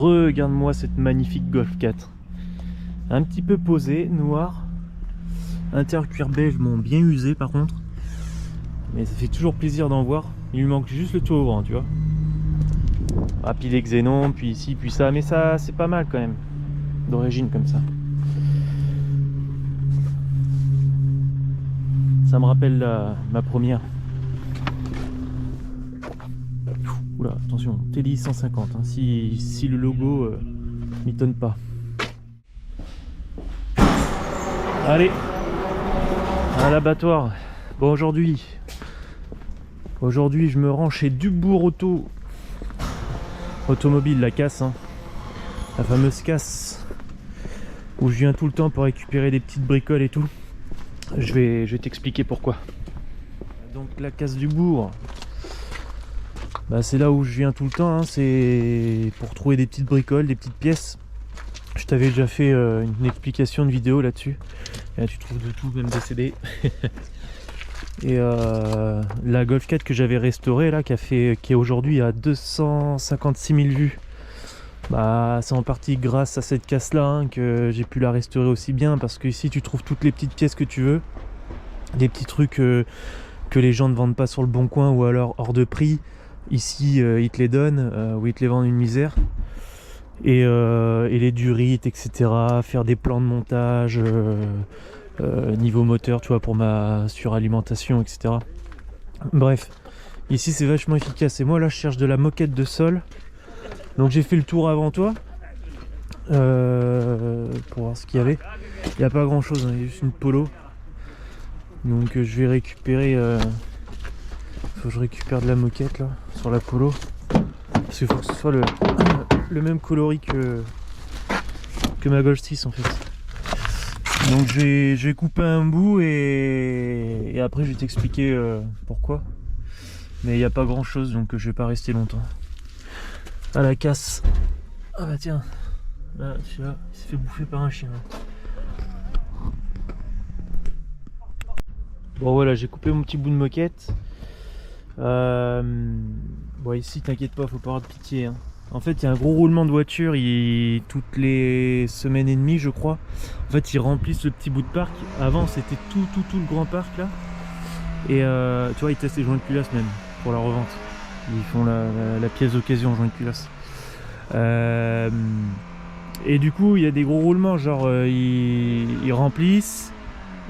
Regarde-moi cette magnifique Golf 4. Un petit peu posé, noir. Intérieur cuir beige, bon, bien usé par contre. Mais ça fait toujours plaisir d'en voir. Il lui manque juste le toit ouvrant, tu vois. Ah, puis les xénons, puis ici, puis ça. Mais ça, c'est pas mal quand même. D'origine comme ça. Ça me rappelle ma première. Oula, attention, TDI 150, hein, si le logo m'étonne pas. Allez, à l'abattoir. Bon, aujourd'hui, je me rends chez Dubourg Automobile, la casse, hein, la fameuse casse où je viens tout le temps pour récupérer des petites bricoles et tout. Je vais t'expliquer pourquoi. Donc la casse Dubourg. Bah, c'est là où je viens tout le temps, hein, c'est pour trouver des petites bricoles, des petites pièces. Je t'avais déjà fait une explication de vidéo là-dessus. Là, tu trouves de tout, même des CD. Et la Golf 4 que j'avais restaurée là, qui est aujourd'hui à 256 000 vues. Bah, c'est en partie grâce à cette casse là, hein, que j'ai pu la restaurer aussi bien, parce que ici tu trouves toutes les petites pièces que tu veux, des petits trucs que les gens ne vendent pas sur le bon coin ou alors hors de prix. Ici ils te les donnent ou ils te les vendent une misère. Et les durites, etc. Faire des plans de montage niveau moteur, tu vois, pour ma suralimentation, etc. Bref, ici c'est vachement efficace. Et moi là je cherche de la moquette de sol. Donc j'ai fait le tour avant toi pour voir ce qu'il y avait. Il n'y a pas grand chose, hein, il y a juste une polo. Donc je vais récupérer. Faut que je récupère de la moquette là sur la polo. Parce qu'il faut que ce soit le même coloris que ma Golf 6 en fait. Donc je vais couper un bout et après je vais t'expliquer pourquoi. Mais il n'y a pas grand chose, donc je vais pas rester longtemps. À la casse. Ah bah tiens, là celui-là il s'est fait bouffer par un chien. Bon voilà, j'ai coupé mon petit bout de moquette. Bon ici t'inquiète pas, faut pas avoir de pitié, hein. En fait il y a un gros roulement de voiture toutes les semaines et demie je crois. En fait ils remplissent le petit bout de parc. Avant c'était tout le grand parc là. Et tu vois ils testent les joints de culasse même pour la revente. Ils font la pièce d'occasion joint de culasse. Et du coup il y a des gros roulements, genre ils remplissent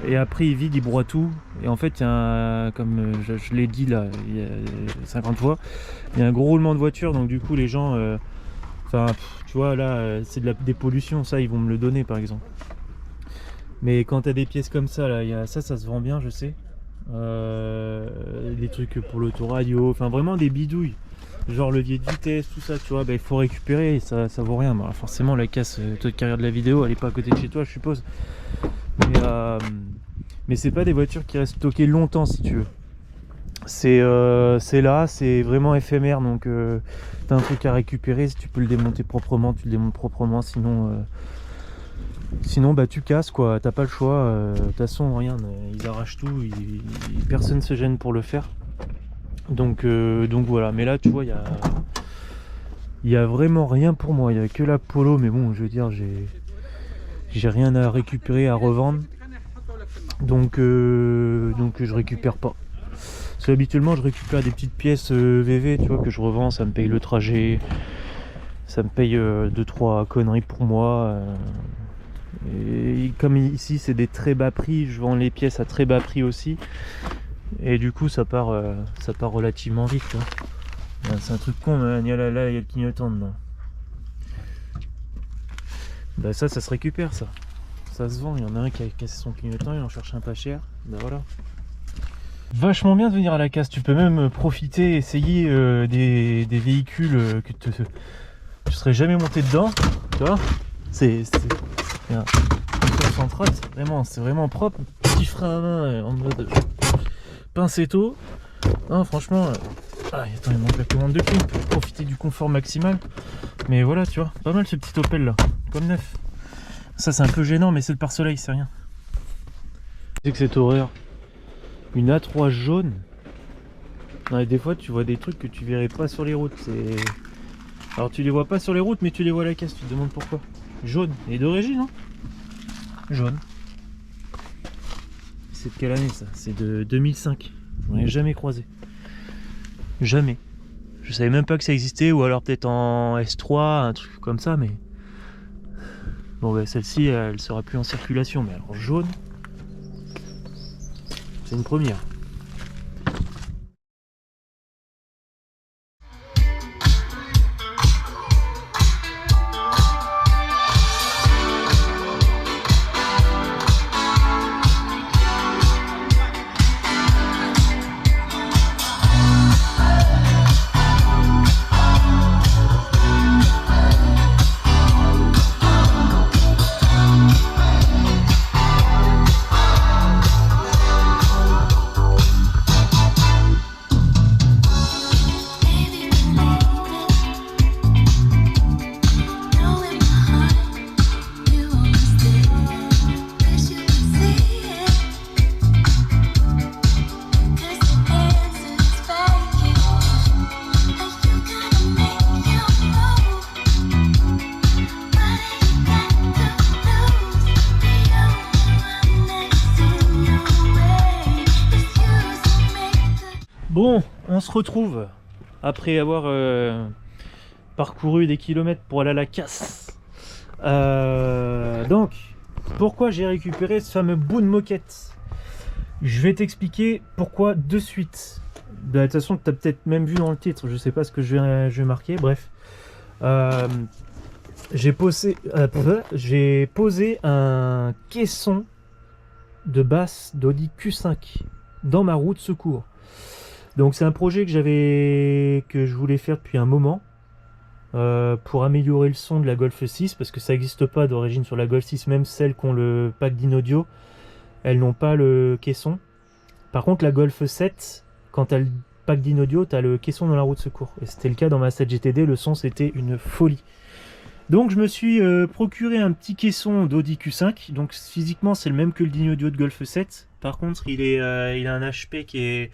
et après ils vident, ils broient tout. Et en fait il y a comme je l'ai dit là il y a 50 fois, il y a un gros roulement de voiture, donc du coup les gens enfin tu vois là c'est de la dépollution, ça ils vont me le donner par exemple. Mais quand t'as des pièces comme ça là, il y a ça se vend bien, je sais. Des trucs pour l'autoradio, enfin vraiment des bidouilles, genre levier de vitesse, tout ça, tu vois, bah, il faut récupérer, ça vaut rien. Bah, forcément la casse, toi qui regarde la vidéo, elle est pas à côté de chez toi, je suppose. Mais c'est pas des voitures qui restent stockées longtemps si tu veux. C'est là, c'est vraiment éphémère, donc t'as un truc à récupérer, si tu peux le démonter proprement, tu le démontes proprement, sinon bah tu casses quoi, t'as pas le choix. De toute façon regarde, ils arrachent tout, personne se gêne pour le faire. Donc voilà, mais là tu vois il y a vraiment rien pour moi, il y a que la polo, mais bon je veux dire j'ai rien à récupérer, à revendre. Donc je récupère pas. Parce que habituellement je récupère des petites pièces VV, tu vois, que je revends, ça me paye le trajet, ça me paye 2-3 conneries pour moi. Et comme ici c'est des très bas prix, je vends les pièces à très bas prix aussi. Et du coup ça part relativement vite, tu vois. C'est un truc con, mais il y a le clignotant dedans. Bah ça se récupère, ça se vend. Il y en a un qui a cassé son clignotant, il en cherche un pas cher. Bah voilà. Vachement bien de venir à la casse, tu peux même profiter, essayer des véhicules que tu serais jamais monté dedans, tu vois. C'est central, c'est vraiment propre, petit frein à main en mode pincetto. Non franchement, attends, il manque la commande de clé, on peut profiter du confort maximal. Mais voilà, tu vois, pas mal ce petit Opel là, comme neuf. Ça c'est un peu gênant, mais c'est le pare-soleil, c'est rien. C'est que cette horreur, une A3 jaune. Ouais, des fois tu vois des trucs que tu verrais pas sur les routes, Alors tu les vois pas sur les routes, mais tu les vois à la caisse, tu te demandes pourquoi. Jaune, et d'origine, hein. Jaune. C'est de quelle année ça? C'est de 2005. On n'en jamais croisé. Jamais. Je savais même pas que ça existait, ou alors peut-être en S3, un truc comme ça, mais... Bon bah celle-ci, elle sera plus en circulation, mais alors jaune, c'est une première. Bon, on se retrouve après avoir parcouru des kilomètres pour aller à la casse. Donc, pourquoi j'ai récupéré ce fameux bout de moquette? Je vais t'expliquer pourquoi de suite. De toute façon, tu as peut-être même vu dans le titre, je sais pas ce que je vais marquer, bref. J'ai posé un caisson de basse d'Audi Q5 dans ma roue de secours. Donc c'est un projet que je voulais faire depuis un moment pour améliorer le son de la Golf 6 parce que ça n'existe pas d'origine sur la Golf 6, même celles qui ont le pack d'in-audio, elles n'ont pas le caisson. Par contre la Golf 7, quand tu as le pack d'in-audio, tu as le caisson dans la roue de secours. Et c'était le cas dans ma 7 GTD, le son c'était une folie. Donc je me suis procuré un petit caisson d'Audi Q5, donc physiquement c'est le même que le d'in-audio de Golf 7. Par contre il a un HP qui est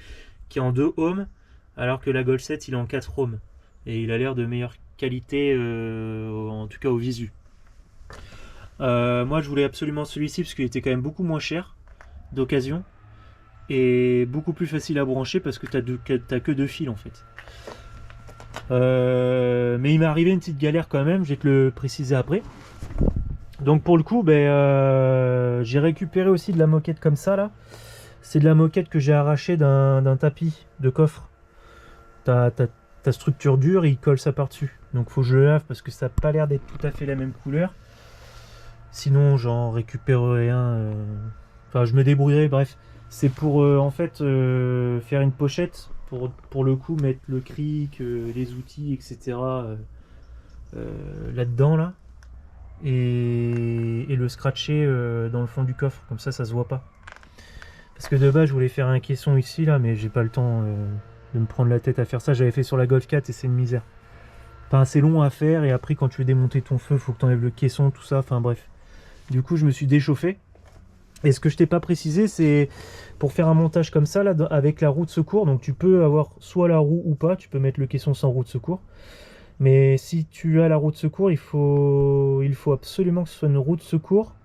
en 2 ohms, alors que la Golf 7 il est en 4 ohms. Et il a l'air de meilleure qualité, en tout cas au visu. Moi je voulais absolument celui-ci parce qu'il était quand même beaucoup moins cher d'occasion et beaucoup plus facile à brancher parce que t'as que 2 fils en fait. Mais il m'est arrivé une petite galère quand même, je vais te le préciser après. Donc pour le coup, j'ai récupéré aussi de la moquette comme ça là. C'est de la moquette que j'ai arrachée d'un tapis de coffre. Ta structure dure, il colle ça par-dessus. Donc faut que je le lave parce que ça n'a pas l'air d'être tout à fait la même couleur. Sinon j'en récupérerai un. Enfin je me débrouillerai, bref. C'est pour en fait faire une pochette pour le coup mettre le cric, les outils, etc. Là-dedans là. Et le scratcher dans le fond du coffre. Comme ça se voit pas. Parce que de base je voulais faire un caisson ici là, mais j'ai pas le temps de me prendre la tête à faire ça. J'avais fait sur la Golf 4 et c'est une misère. Enfin c'est long à faire et après quand tu veux démonter ton feu, faut que tu enlèves le caisson, tout ça, enfin bref. Du coup je me suis déchauffé. Et ce que je t'ai pas précisé, c'est pour faire un montage comme ça là, avec la roue de secours. Donc tu peux avoir soit la roue ou pas, tu peux mettre le caisson sans roue de secours. Mais si tu as la roue de secours, il faut absolument que ce soit une roue de secours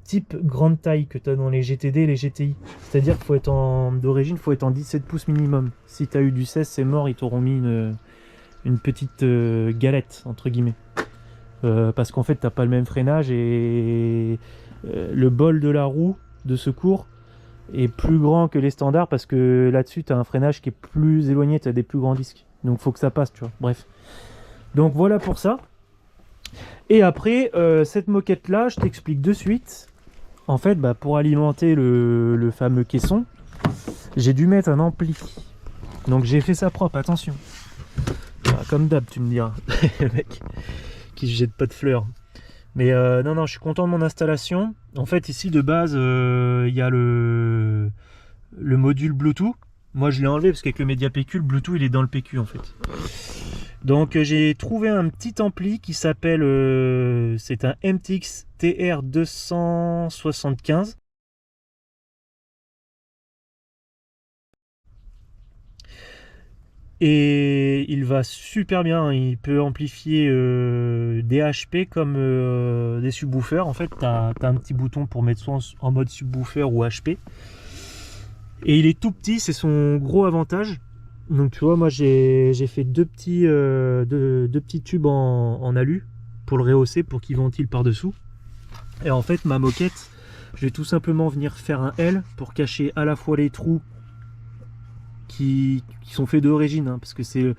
type grande taille que tu as dans les GTD et les GTI. C'est-à-dire qu'il faut être d'origine, il faut être en 17 pouces minimum. Si tu as eu du 16, c'est mort, ils t'auront mis une petite galette, entre guillemets. Parce qu'en fait, tu n'as pas le même freinage et le bol de la roue de secours est plus grand que les standards parce que là-dessus, tu as un freinage qui est plus éloigné, tu as des plus grands disques. Donc, il faut que ça passe, tu vois. Bref. Donc, voilà pour ça. Et après, cette moquette-là, je t'explique de suite. En fait, pour alimenter le fameux caisson, j'ai dû mettre un ampli. Donc, j'ai fait ça propre, attention. Comme d'hab, tu me diras. Le mec qui se jette pas de fleurs. Mais non, je suis content de mon installation. En fait, ici, de base, il y a le module Bluetooth. Moi, je l'ai enlevé parce qu'avec le Media PQ, le Bluetooth, il est dans le PQ, en fait. Donc j'ai trouvé un petit ampli qui s'appelle, c'est un MTX TR275. Et il va super bien, il peut amplifier des HP comme des subwoofers. En fait, tu as un petit bouton pour mettre soit en mode subwoofer ou HP. Et il est tout petit, c'est son gros avantage. Donc tu vois, moi j'ai fait deux petits tubes en alu pour le rehausser, pour qu'il ventile par-dessous. Et en fait, ma moquette, je vais tout simplement venir faire un L pour cacher à la fois les trous qui sont faits d'origine, hein, parce que c'est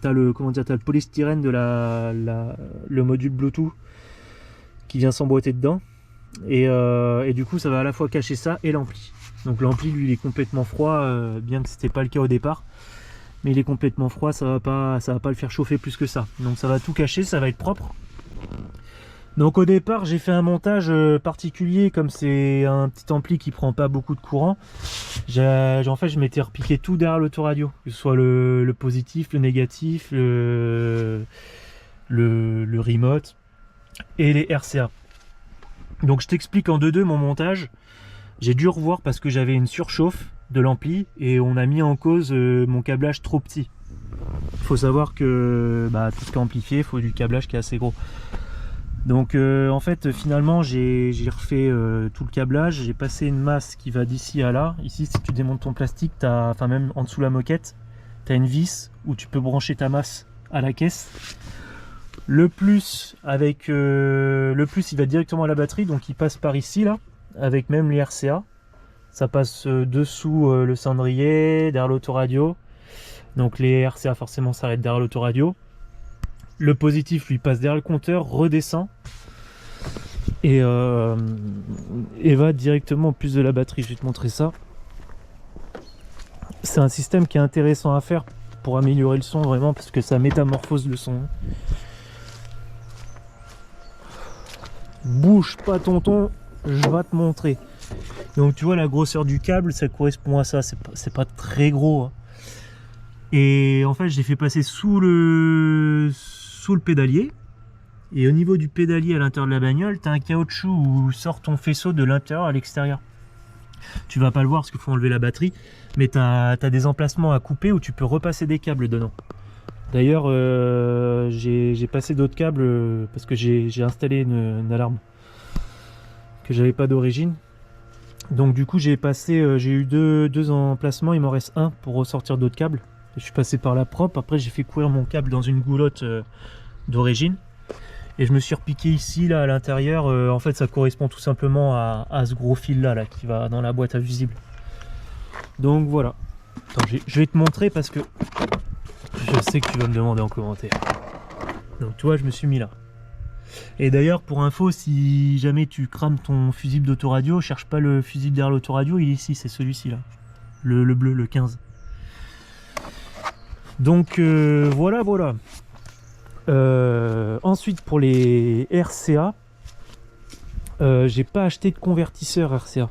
t'as le polystyrène de le module Bluetooth qui vient s'emboîter dedans, et du coup ça va à la fois cacher ça et l'ampli. Donc l'ampli lui il est complètement froid, bien que c'était pas le cas au départ, mais il est complètement froid, ça va pas le faire chauffer plus que ça. Donc ça va tout cacher, ça va être propre. Donc au départ j'ai fait un montage particulier, comme c'est un petit ampli qui prend pas beaucoup de courant. En fait je m'étais repiqué tout derrière l'autoradio, que ce soit le positif, le négatif, le remote et les RCA. Donc je t'explique en 2-2 mon montage. J'ai dû revoir parce que j'avais une surchauffe de l'ampli et on a mis en cause mon câblage trop petit. Il faut savoir que tout ce qui est amplifié, il faut du câblage qui est assez gros. Donc en fait finalement j'ai refait tout le câblage, j'ai passé une masse qui va d'ici à là. Ici si tu démontes ton plastique, même en dessous de la moquette, tu as une vis où tu peux brancher ta masse à la caisse. Le plus il va directement à la batterie, donc il passe par ici là, avec même les RCA. Ça passe dessous le cendrier, derrière l'autoradio. Donc les RCA forcément s'arrêtent derrière l'autoradio. Le positif lui passe derrière le compteur, redescend et va directement au plus de la batterie. Je vais te montrer ça. C'est un système qui est intéressant à faire pour améliorer le son vraiment, parce que ça métamorphose le son. Bouge pas tonton, je vais te montrer. Donc tu vois la grosseur du câble, ça correspond à ça, c'est pas très gros, hein. Et en fait je l'ai fait passer sous le pédalier, et au niveau du pédalier à l'intérieur de la bagnole, tu as un caoutchouc où sort ton faisceau de l'intérieur à l'extérieur. Tu vas pas le voir parce qu'il faut enlever la batterie, mais tu as des emplacements à couper où tu peux repasser des câbles dedans. D'ailleurs j'ai passé d'autres câbles parce que j'ai installé une alarme que j'avais pas d'origine. Donc du coup j'ai eu deux emplacements, il m'en reste un pour ressortir d'autres câbles. Je suis passé par la propre, après j'ai fait courir mon câble dans une goulotte d'origine. Et je me suis repiqué ici là à l'intérieur. En fait ça correspond tout simplement à ce gros fil là qui va dans la boîte à fusibles. Donc voilà. Attends, je vais te montrer parce que je sais que tu vas me demander en commentaire. Donc tu vois, je me suis mis là. Et d'ailleurs pour info, si jamais tu crames ton fusible d'autoradio, cherche pas le fusible derrière l'autoradio, il est ici, c'est celui-ci là. Le bleu, le 15. Donc voilà. Ensuite pour les RCA, j'ai pas acheté de convertisseur RCA.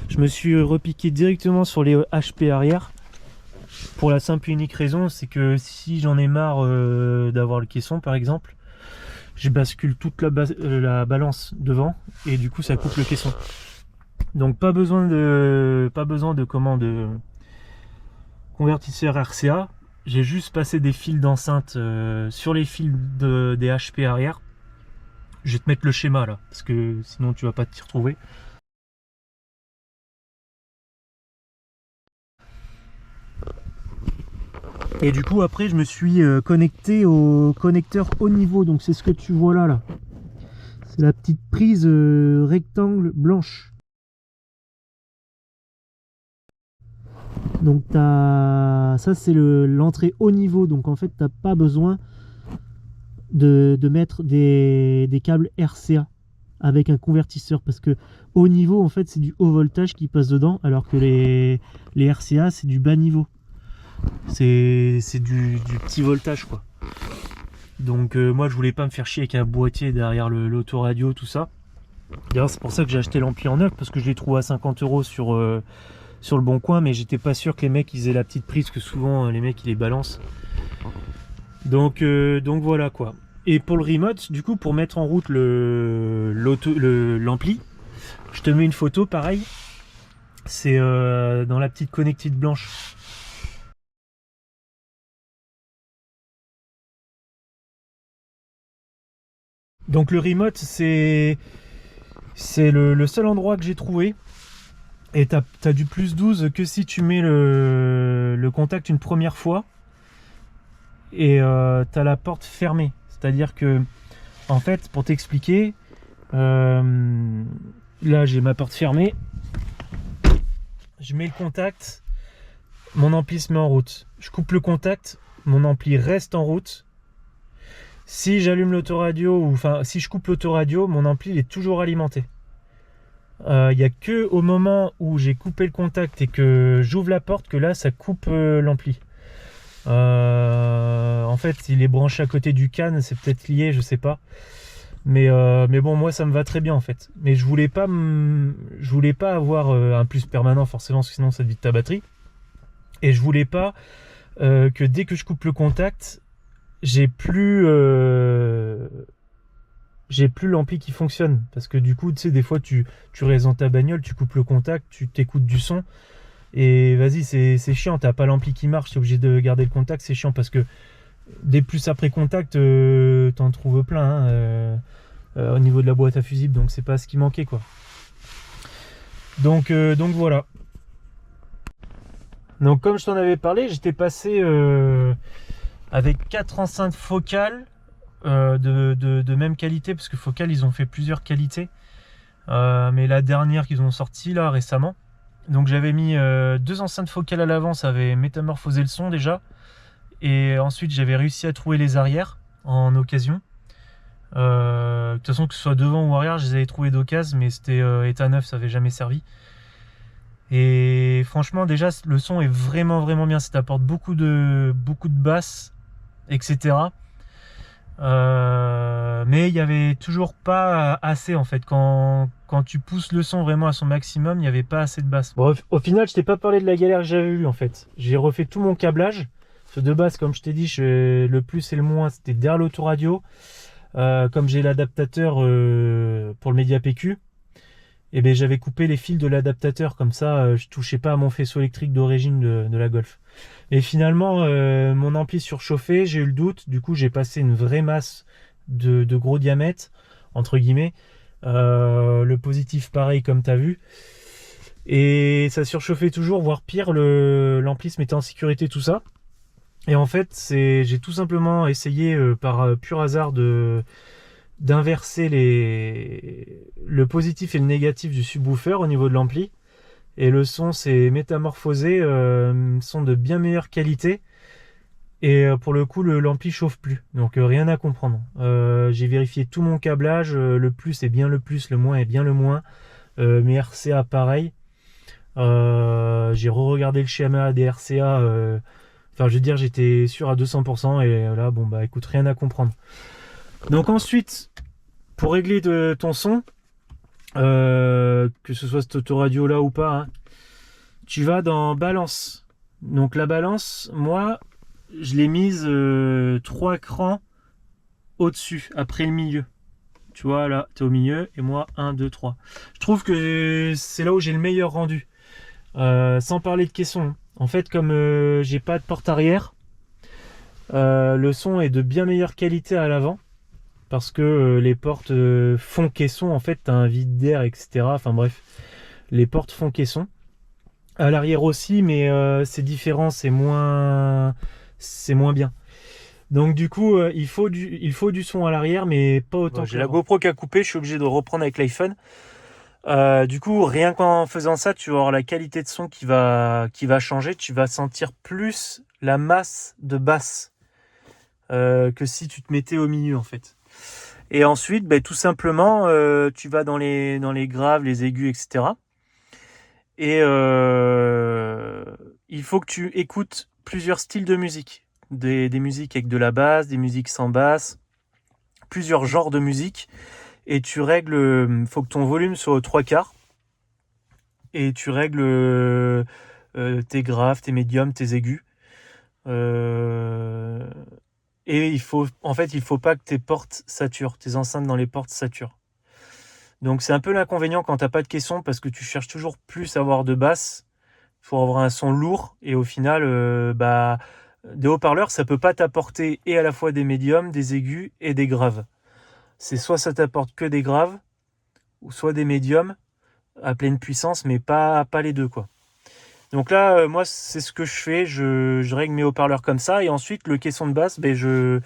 Je me suis repiqué directement sur les HP arrière, pour la simple et unique raison, c'est que si j'en ai marre d'avoir le caisson par exemple, je bascule toute la balance devant et du coup ça coupe le caisson. Donc pas besoin de convertisseur RCA. J'ai juste passé des fils d'enceinte sur les fils des HP arrière. Je vais te mettre le schéma là parce que sinon tu vas pas t'y retrouver. Et du coup après je me suis connecté au connecteur haut niveau, donc c'est ce que tu vois là. C'est la petite prise rectangle blanche. Donc ça c'est l'entrée haut niveau, donc en fait t'as pas besoin de mettre des câbles RCA avec un convertisseur, parce que haut niveau en fait c'est du haut voltage qui passe dedans, alors que les RCA c'est du bas niveau. C'est du petit voltage quoi. Donc moi je voulais pas me faire chier avec un boîtier derrière l'autoradio, tout ça. D'ailleurs c'est pour ça que j'ai acheté l'ampli en neuf, parce que je l'ai trouvé à 50 € sur le bon coin, mais j'étais pas sûr que les mecs ils aient la petite prise, que souvent les mecs ils les balancent. Donc voilà quoi. Et pour le remote, du coup, pour mettre en route l'ampli, je te mets une photo pareil. C'est dans la petite connectique blanche. Donc le remote, c'est le seul endroit que j'ai trouvé. Et t'as du plus 12 que si tu mets le contact une première fois. Et t'as la porte fermée. C'est-à-dire que, en fait, pour t'expliquer, là j'ai ma porte fermée. Je mets le contact, mon ampli se met en route. Je coupe le contact, mon ampli reste en route. Si j'allume l'autoradio, ou enfin si je coupe l'autoradio, mon ampli il est toujours alimenté. Il n'y a que au moment où j'ai coupé le contact et que j'ouvre la porte que là ça coupe l'ampli. En fait il est branché à côté du CAN, c'est peut-être lié, je sais pas. Mais bon, moi ça me va très bien en fait. Mais je voulais pas avoir un plus permanent forcément, parce que sinon ça te vide ta batterie. Et je voulais pas que dès que je coupe le contact, j'ai plus l'ampli qui fonctionne. Parce que du coup, tu sais, des fois tu restes dans ta bagnole, tu coupes le contact, tu t'écoutes du son. Et vas-y, c'est chiant, t'as pas l'ampli qui marche, t'es obligé de garder le contact, c'est chiant parce que des plus après contact, t'en trouves plein hein, au niveau de la boîte à fusibles, donc c'est pas ce qui manquait quoi. Donc voilà. Donc comme je t'en avais parlé, j'étais passé avec 4 enceintes focales de même qualité, parce que focales ils ont fait plusieurs qualités, mais la dernière qu'ils ont sortie là récemment. Donc j'avais mis 2 enceintes focales à l'avant, ça avait métamorphosé le son déjà, et ensuite j'avais réussi à trouver les arrières en occasion. De toute façon, que ce soit devant ou arrière, je les avais trouvés d'occasion, mais c'était état neuf, ça avait jamais servi. Et franchement, déjà, le son est vraiment vraiment bien. Ça t'apporte beaucoup de basses, etc. Mais il y avait toujours pas assez en fait. Quand tu pousses le son vraiment à son maximum, il n'y avait pas assez de basses. Bref, au final, je t'ai pas parlé de la galère que j'avais eue en fait. J'ai refait tout mon câblage. Parce que de base, comme je t'ai dit, le plus et le moins, c'était derrière l'autoradio. Comme j'ai l'adaptateur pour le Media PQ, et ben j'avais coupé les fils de l'adaptateur, comme ça je touchais pas à mon faisceau électrique d'origine de la Golf. Et finalement mon ampli surchauffé, j'ai eu le doute, du coup j'ai passé une vraie masse de gros diamètre entre guillemets, le positif pareil comme tu as vu, et ça surchauffait toujours, voire pire, l'ampli se mettait en sécurité, tout ça. Et en fait j'ai tout simplement essayé par pur hasard d'inverser le positif et le négatif du subwoofer au niveau de l'ampli, et le son s'est métamorphosé, son de bien meilleure qualité, et pour le coup l'ampli chauffe plus, donc rien à comprendre. J'ai vérifié tout mon câblage, le plus est bien le plus, le moins est bien le moins, mes RCA pareil, j'ai re-regardé le schéma des RCA, enfin je veux dire j'étais sûr à 200%, et là bon bah écoute, rien à comprendre. Donc ensuite, pour régler ton son, que ce soit cette autoradio là ou pas, hein, tu vas dans balance. Donc la balance, moi, je l'ai mise 3 crans au-dessus, après le milieu. Tu vois, là, tu es au milieu, et moi, 1, 2, 3. Je trouve que c'est là où j'ai le meilleur rendu. Sans parler de caisson. En fait, comme j'ai pas de porte arrière, le son est de bien meilleure qualité à l'avant. Parce que les portes font caisson, en fait, tu as un vide d'air, etc. Enfin bref, les portes font caisson. À l'arrière aussi, mais c'est différent, c'est moins bien. Donc du coup, il faut du son à l'arrière, mais pas autant. Bon, j'ai la GoPro qui a coupé, je suis obligé de reprendre avec l'iPhone. Du coup, rien qu'en faisant ça, tu vas avoir la qualité de son qui va changer. Tu vas sentir plus la masse de basse que si tu te mettais au milieu, en fait. Et ensuite, ben, tout simplement, tu vas dans les graves, les aigus, etc. Et il faut que tu écoutes plusieurs styles de musique. Des musiques avec de la basse, des musiques sans basse, plusieurs genres de musique. Et tu règles, faut que ton volume soit aux 3/4. Et tu règles tes graves, tes médiums, tes aigus. Et il faut pas que tes portes saturent, tes enceintes dans les portes saturent. Donc c'est un peu l'inconvénient quand t'as pas de caisson, parce que tu cherches toujours plus à avoir de basse pour avoir un son lourd, et au final, des haut-parleurs, ça peut pas t'apporter et à la fois des médiums, des aigus et des graves. C'est soit ça t'apporte que des graves, ou soit des médiums à pleine puissance, mais pas les deux, quoi. Donc là, moi, c'est ce que je fais. Je règle mes haut-parleurs comme ça, et ensuite le caisson de basse, je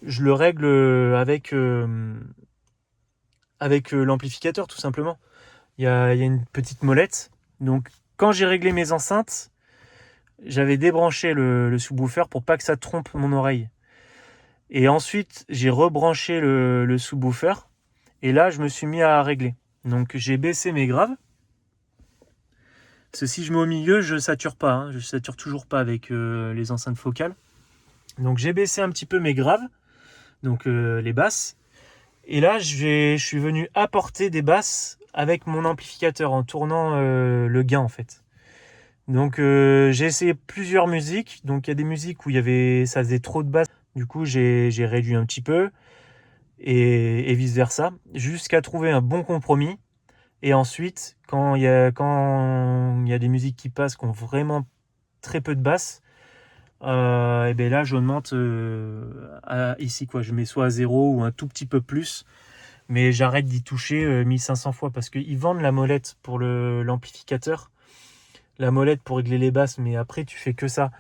le règle avec l'amplificateur, tout simplement. Il y a une petite molette. Donc quand j'ai réglé mes enceintes, j'avais débranché le subwoofer pour pas que ça trompe mon oreille. Et ensuite, j'ai rebranché le subwoofer. Et là, je me suis mis à régler. Donc j'ai baissé mes graves. Parce que si je mets au milieu, je sature pas. Hein. Je sature toujours pas avec les enceintes focales. Donc j'ai baissé un petit peu mes graves. Donc les basses. Et là, je suis venu apporter des basses avec mon amplificateur en tournant le gain, en fait. Donc j'ai essayé plusieurs musiques. Donc il y a des musiques où ça faisait trop de basses. Du coup, j'ai réduit un petit peu et vice versa, jusqu'à trouver un bon compromis. Et ensuite, quand il y a des musiques qui passent qui ont vraiment très peu de basses, et ben là j'augmente ici, quoi. Je mets soit à 0 ou un tout petit peu plus, mais j'arrête d'y toucher 1500 fois, parce qu'ils vendent la molette pour l'amplificateur, la molette pour régler les basses, mais après tu fais que ça.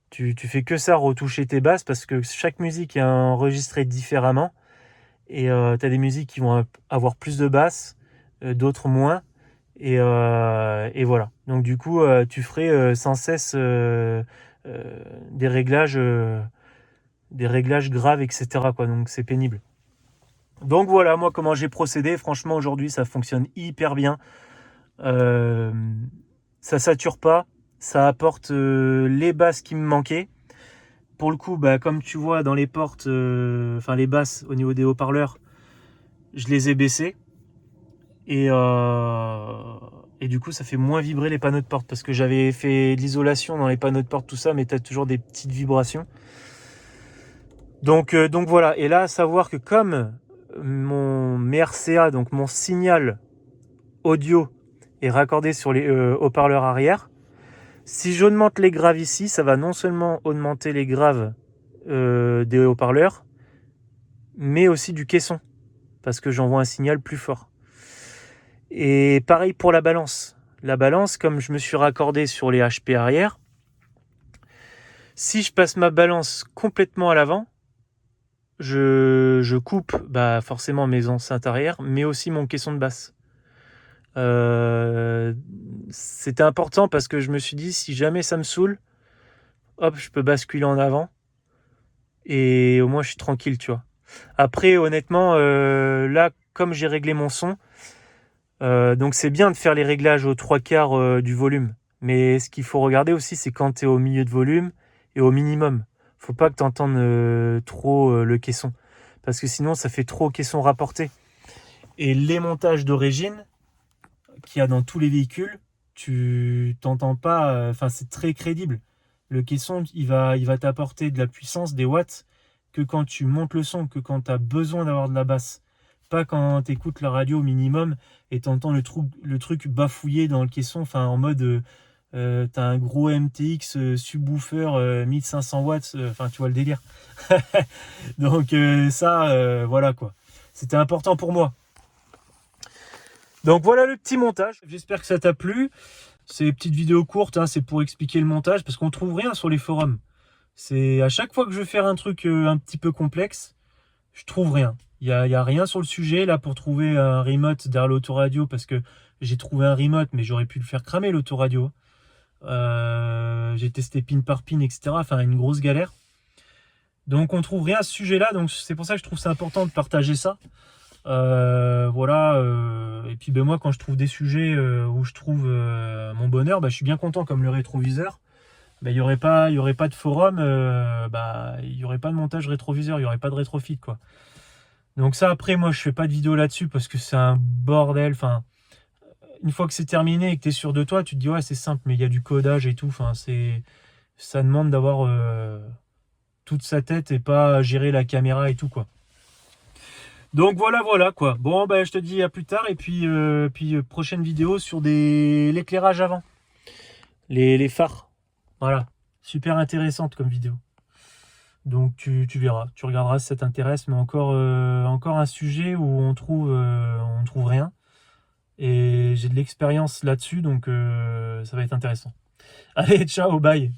Tu fais que ça, retoucher tes basses, parce que chaque musique est enregistrée différemment, et tu as des musiques qui vont avoir plus de basses, d'autres moins, et voilà. Donc du coup, tu ferais sans cesse des réglages graves, etc., quoi. Donc c'est pénible. Donc voilà, moi, comment j'ai procédé. Franchement, aujourd'hui, ça fonctionne hyper bien. Ça sature pas, ça apporte les basses qui me manquaient. Pour le coup, comme tu vois dans les portes, les basses au niveau des haut-parleurs, je les ai baissées. Et du coup, ça fait moins vibrer les panneaux de porte, parce que j'avais fait de l'isolation dans les panneaux de porte, tout ça, mais tu as toujours des petites vibrations. Donc voilà. Et là, à savoir que comme mes RCA, donc mon signal audio, est raccordé sur les haut-parleurs arrière, si j'augmente les graves ici, ça va non seulement augmenter les graves des haut-parleurs, mais aussi du caisson, parce que j'envoie un signal plus fort. Et pareil pour la balance. La balance, comme je me suis raccordé sur les HP arrière, si je passe ma balance complètement à l'avant, je coupe forcément mes enceintes arrière, mais aussi mon caisson de basse. C'était important, parce que je me suis dit, si jamais ça me saoule, hop, je peux basculer en avant, et au moins je suis tranquille, tu vois. Après, honnêtement, là, comme j'ai réglé mon son, donc c'est bien de faire les réglages aux 3/4 du volume, mais ce qu'il faut regarder aussi, c'est quand tu es au milieu de volume et au minimum. Faut pas que tu entendes trop le caisson, parce que sinon ça fait trop caisson rapporté. Et les montages d'origine qu'il y a dans tous les véhicules, tu t'entends pas, c'est très crédible. Le caisson, il va t'apporter de la puissance, des watts, que quand tu montes le son, que quand tu as besoin d'avoir de la basse. Pas quand tu écoutes la radio au minimum et tu entends le truc bafouiller dans le caisson, en mode t'as un gros MTX subwoofer 1500 watts, tu vois le délire. Donc voilà, quoi. C'était important pour moi. Donc voilà le petit montage. J'espère que ça t'a plu. C'est des petites vidéos courtes, hein, c'est pour expliquer le montage, parce qu'on trouve rien sur les forums. C'est à chaque fois que je veux faire un truc un petit peu complexe, je trouve rien. Il y a rien sur le sujet là pour trouver un remote derrière l'autoradio, parce que j'ai trouvé un remote, mais j'aurais pu le faire cramer l'autoradio. J'ai testé pin par pin, etc. Une grosse galère. Donc on trouve rien à ce sujet-là, donc c'est pour ça que je trouve ça important de partager ça. Voilà. Et puis moi, quand je trouve des sujets où je trouve mon bonheur, je suis bien content, comme le rétroviseur. Il y aurait pas de forum, il y aurait pas de montage rétroviseur, il y aurait pas de rétrofit, quoi. Donc ça, après, moi je fais pas de vidéo là-dessus, parce que c'est un bordel. Une fois que c'est terminé et que tu es sûr de toi, tu te dis ouais, c'est simple, mais il y a du codage et tout. Ça demande d'avoir toute sa tête et pas gérer la caméra et tout, quoi. Donc voilà quoi. Bon bah je te dis à plus tard et puis prochaine vidéo sur l'éclairage avant. Les phares. Voilà. Super intéressante comme vidéo. Donc tu verras, tu regarderas si ça t'intéresse, mais encore un sujet où on trouve rien. Et j'ai de l'expérience là-dessus, donc ça va être intéressant. Allez, ciao, bye.